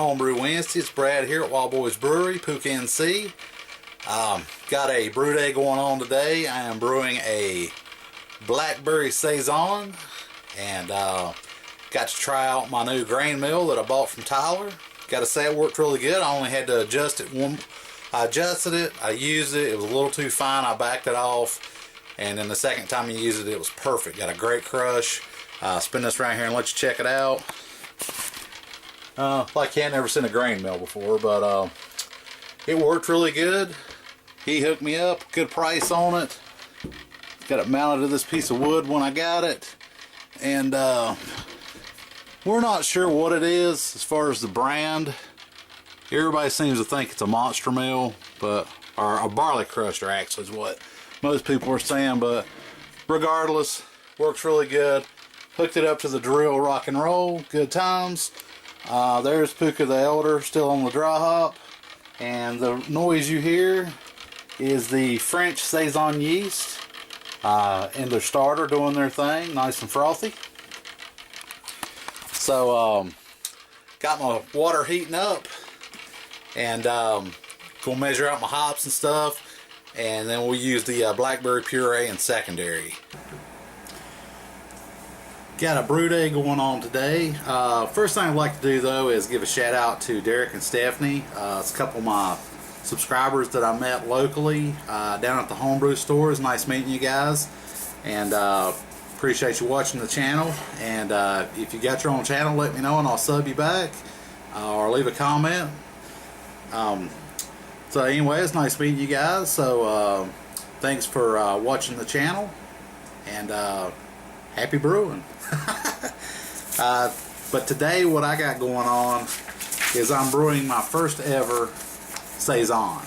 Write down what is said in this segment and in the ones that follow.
Homebrew Wednesday. It's Brad here at Wild Boys Brewery, Pooka, NC. Got a brew day going on today. I am brewing a Blackberry Saison, and got to try out my new grain mill that I bought from Tyler. Got to say it worked really good. I only had to adjust it I adjusted it, I used it, it was a little too fine, I backed it off, and then the second time you use it, it was perfect. Got a great crush. Spin this around here and let you check it out. Like you had never seen a grain mill before, but it worked really good. He hooked me up, good price on it. Got it mounted to this piece of wood when I got it, and we're not sure what it is as far as the brand. Everybody seems to think it's a monster mill, but or a barley crusher actually is what most people are saying, but regardless, works really good. Hooked it up to the drill, rock and roll, good times. There's Pooka the Elder still on the dry hop, and the noise you hear is the French Saison yeast in their starter doing their thing, nice and frothy. So got my water heating up, and gonna measure out my hops and stuff, and then we'll use the blackberry puree in secondary. Got a brew day going on today. First thing I'd like to do though is give a shout out to Derek and Stephanie. It's a couple of my subscribers that I met locally down at the Homebrew store. It's nice meeting you guys, and appreciate you watching the channel. And if you got your own channel, let me know and I'll sub you back or leave a comment. So anyway, it's nice meeting you guys. So thanks for watching the channel, and happy brewing. But today what I got going on is I'm brewing my first ever Saison.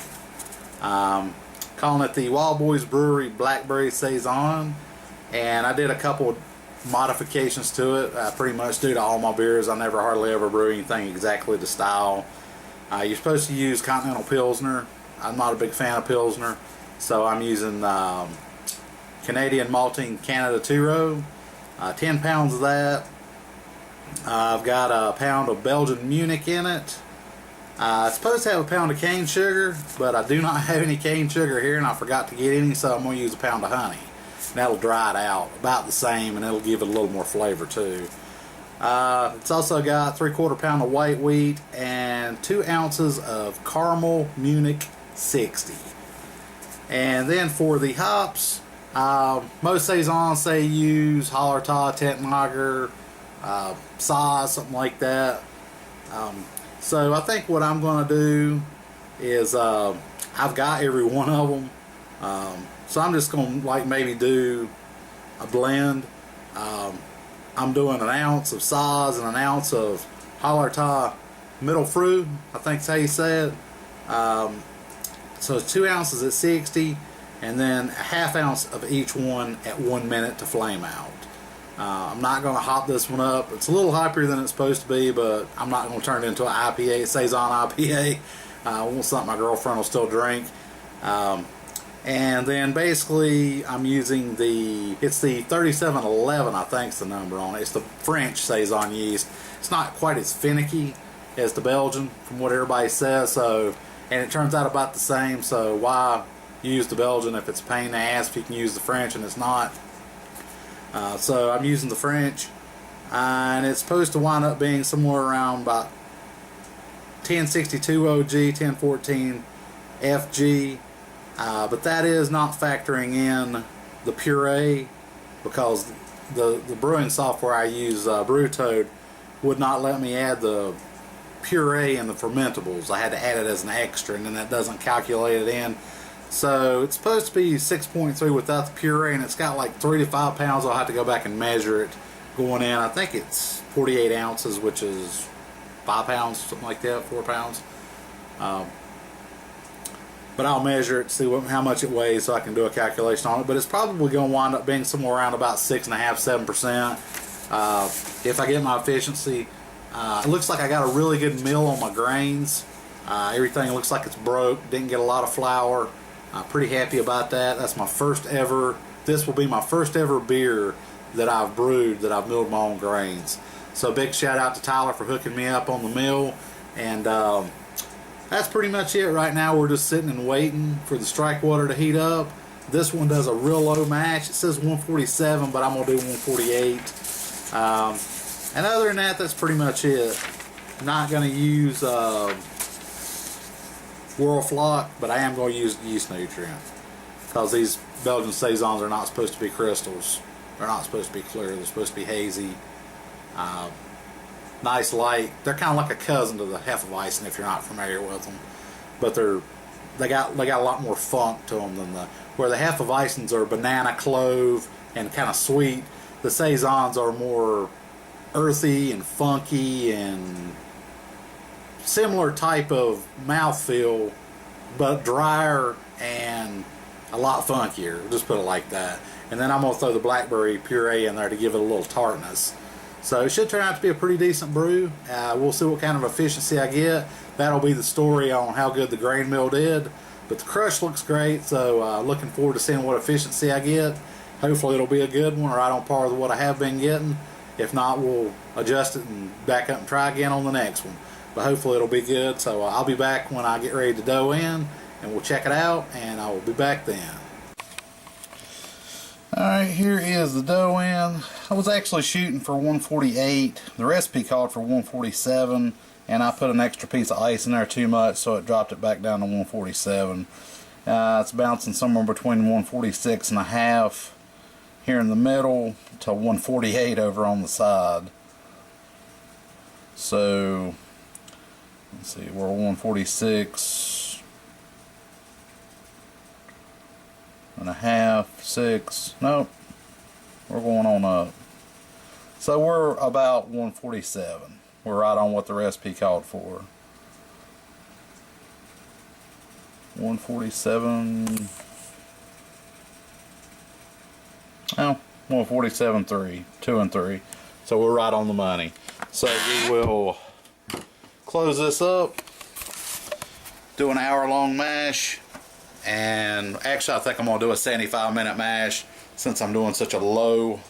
Calling it the Wild Boys Brewery Blackberry Saison, and I did a couple of modifications to it. I pretty much do to all my beers. I never hardly ever brew anything exactly to style. You're supposed to use Continental Pilsner. I'm not a big fan of Pilsner, so I'm using Canadian Malting Canada 2-row. 10 pounds of that. I've got a pound of Belgian Munich in it. It's supposed to have a pound of cane sugar, but I do not have any cane sugar here, and I forgot to get any, so I'm going to use a pound of honey. And that'll dry it out about the same, and it'll give it a little more flavor too. It's also got 3/4 pound of white wheat and 2 ounces of caramel Munich 60. And then for the hops, most Saisons say use Hallertau, Tentlager, Saaz, something like that. So I think what I'm going to do is I've got every one of them. So I'm just going to like maybe do a blend. I'm doing an ounce of Saaz and an ounce of Hallertau middle fruit, I think that's how you say it. So it's 2 ounces at 60, and then a ½ ounce of each one at 1 minute to flame out. I'm not going to hop this one up. It's a little hoppier than it's supposed to be, but I'm not going to turn it into an IPA, Saison IPA. I want something my girlfriend will still drink. And then basically I'm using it's the 3711, I think is the number on it. It's the French Saison yeast. It's not quite as finicky as the Belgian from what everybody says, so, and it turns out about the same, so why use the Belgian if it's a pain in the ass if you can use the French and it's not. So I'm using the French, and it's supposed to wind up being somewhere around about 1062 OG, 1014 FG. But that is not factoring in the puree, because the brewing software I use, Brewtoad, would not let me add the puree and the fermentables. I had to add it as an extra, and then that doesn't calculate it in. So it's supposed to be 6.3 without the puree, and it's got like 3 to 5 pounds. I'll have to go back and measure it going in. I think it's 48 ounces, which is 5 pounds, something like that, 4 pounds. But I'll measure it, see how much it weighs, so I can do a calculation on it. But it's probably going to wind up being somewhere around about 6.5–7%. If I get my efficiency. It looks like I got a really good mill on my grains. Everything looks like it's broke. Didn't get a lot of flour. I'm pretty happy about that. That's my first ever. This will be my first ever beer that I've brewed that I've milled my own grains. So big shout out to Tyler for hooking me up on the mill, And that's pretty much it right now. We're just sitting and waiting for the strike water to heat up. This one does a real low mash. It says 147, but I'm going to do 148. And other than that, that's pretty much it. Not going to use Whirlfloc, but I am going to use yeast nutrient. Because these Belgian Saisons are not supposed to be crystals. They're not supposed to be clear. They're supposed to be hazy. Nice light. They're kind of like a cousin to the Hefeweizen if you're not familiar with them. But they got a lot more funk to them than where the Hefeweizens are banana, clove, and kind of sweet. The Saisons are more earthy and funky and similar type of mouthfeel, but drier and a lot funkier. Just put it like that. And then I'm going to throw the blackberry puree in there to give it a little tartness. So it should turn out to be a pretty decent brew. We'll see what kind of efficiency I get. That'll be the story on how good the grain mill did. But the crush looks great, so looking forward to seeing what efficiency I get. Hopefully it'll be a good one, right on par with what I have been getting. If not, we'll adjust it and back up and try again on the next one. But hopefully it'll be good. So I'll be back when I get ready to dough in, and we'll check it out, and I will be back then. Alright, here is the dough in. I was actually shooting for 148. The recipe called for 147, and I put an extra piece of ice in there too much, so it dropped it back down to 147. It's bouncing somewhere between 146 and a half here in the middle to 148 over on the side. So let's see, we're 146 and a half, 6. Nope, we're going on up. So we're about 147. We're right on what the recipe called for. 147. Oh, 147.3, 2 and 3. So we're right on the money. So we will close this up, do an hour-long mash, and actually I think I'm going to do a 75-minute mash since I'm doing such a low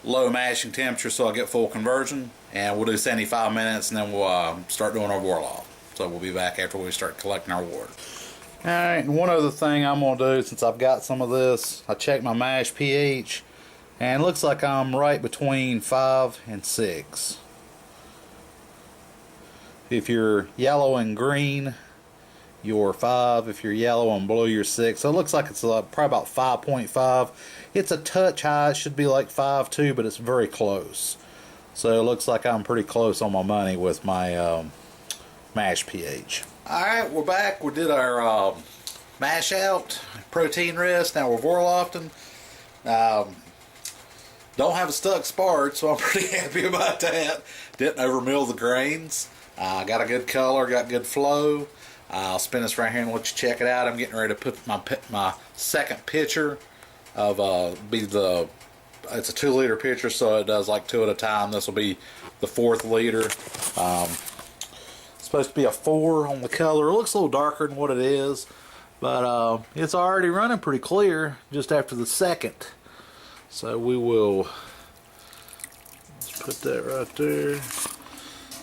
low mashing temperature, so I get full conversion. And we'll do 75 minutes, and then we'll start doing our warlock. So we'll be back after we start collecting our wort. Alright, and one other thing I'm going to do, since I've got some of this, I checked my mash pH, and it looks like I'm right between 5 and 6. If you're yellow and green, you're 5. If you're yellow and blue, you're 6. So it looks like it's probably about 5.5. It's a touch high. It should be like 5.2, but it's very close. So it looks like I'm pretty close on my money with my mash pH. Alright, we're back. We did our mash out, protein rest. Now we're Vorlofting. Don't have a stuck spart, so I'm pretty happy about that. Didn't overmill the grains. Got a good color, got good flow. I'll spin this right here and let you check it out. I'm getting ready to put my second pitcher of it's a 2-liter pitcher, so it does like 2 at a time. This will be the 4th liter. It's supposed to be a 4 on the color. It looks a little darker than what it is, but it's already running pretty clear just after the second. So we will just put that right there.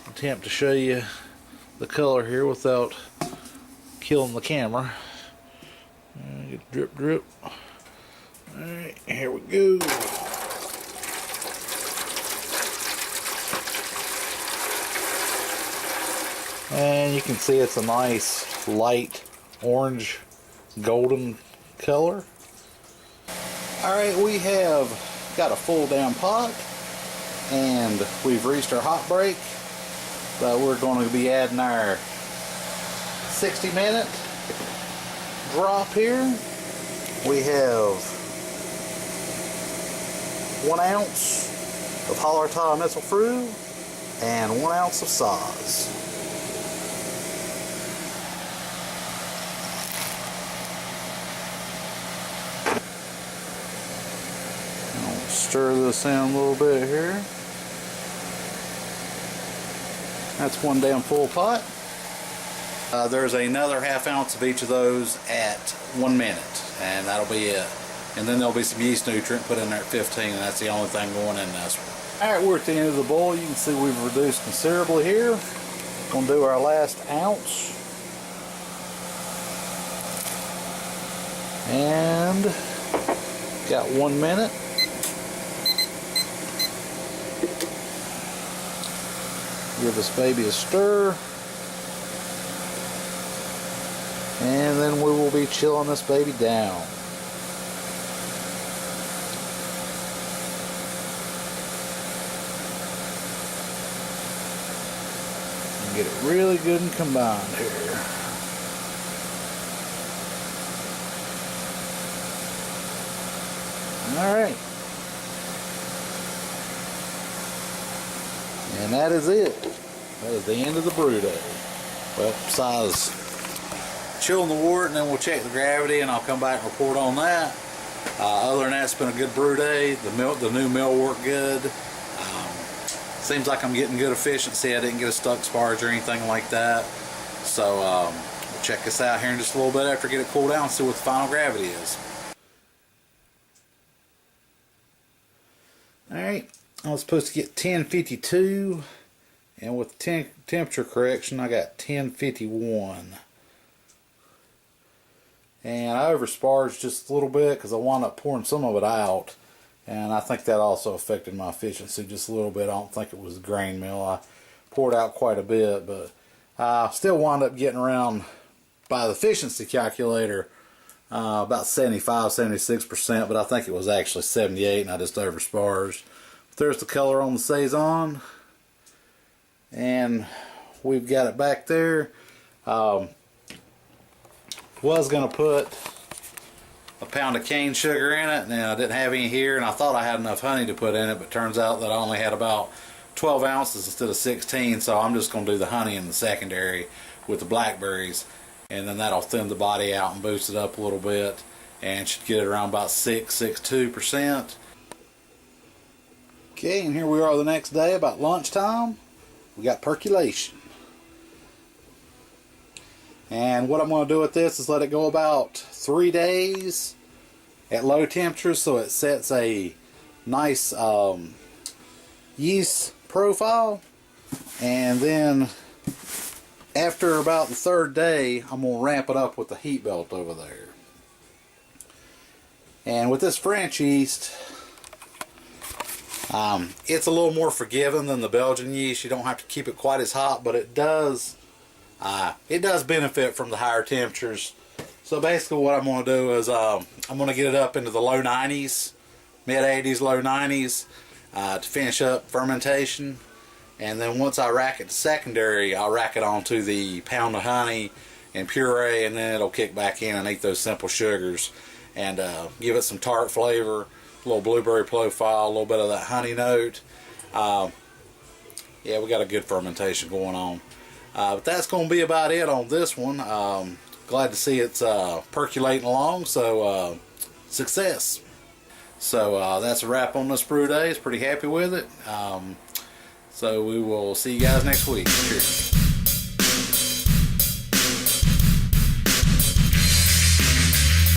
Attempt to show you the color here without killing the camera. Get drip drip. Alright, here we go. And you can see it's a nice light orange golden color. Alright, we have got a full down pot, and we've reached our hot break. But we're going to be adding our 60-minute drop here. We have 1 ounce of Hallertau Mistelfrüh and 1 ounce of Saison. I'll stir this in a little bit here. That's 1 damn full pot. There's another 1/2 ounce of each of those at 1 minute, and that'll be it. and then there'll be some yeast nutrient put in there at 15, and that's the only thing going in this one. Alright, we're at the end of the boil. You can see we've reduced considerably here. We're going to do our last ounce. And got 1 minute. Give this baby a stir. And then we will be chilling this baby down. And get it really good and combined here. Alright. And that is it. That is the end of the brew day. Well, besides chilling the wort, and then we'll check the gravity, and I'll come back and report on that. Other than that, it's been a good brew day. The new mill worked good. Seems like I'm getting good efficiency. I didn't get a stuck sparge or anything like that. So we'll check this out here in just a little bit after I get it cooled down and see what the final gravity is. Alright, I was supposed to get 1052, and with the temperature correction I got 1051. And I oversparged just a little bit because I wound up pouring some of it out, and I think that also affected my efficiency just a little bit. I don't think it was the grain mill. I poured out quite a bit, but I still wound up getting around, by the efficiency calculator, about 75-76%, but I think it was actually 78, and I just oversparged. There's the color on the Saison, and we've got it back there. Was going to put a pound of cane sugar in it, and I didn't have any here, and I thought I had enough honey to put in it, but turns out that I only had about 12 ounces instead of 16, so I'm just going to do the honey in the secondary with the blackberries, and then that'll thin the body out and boost it up a little bit, and should get it around about 6-62%. Okay, and here we are the next day about lunchtime. We got percolation. And what I'm going to do with this is let it go about 3 days at low temperatures so it sets a nice yeast profile. And then after about the 3rd day, I'm going to ramp it up with the heat belt over there. And with this French yeast, it's a little more forgiving than the Belgian yeast. You don't have to keep it quite as hot, but it does benefit from the higher temperatures. So basically what I'm going to do is I'm going to get it up into the low 90s, mid 80s, low 90s to finish up fermentation. And then once I rack it to secondary, I'll rack it onto the pound of honey and puree, and then it'll kick back in and eat those simple sugars and give it some tart flavor, a little blueberry profile, a little bit of that honey note. Yeah, we got a good fermentation going on. But that's going to be about it on this one. Glad to see it's percolating along, so success. So that's a wrap on this brew day. Pretty happy with it. So we will see you guys next week. Cheers.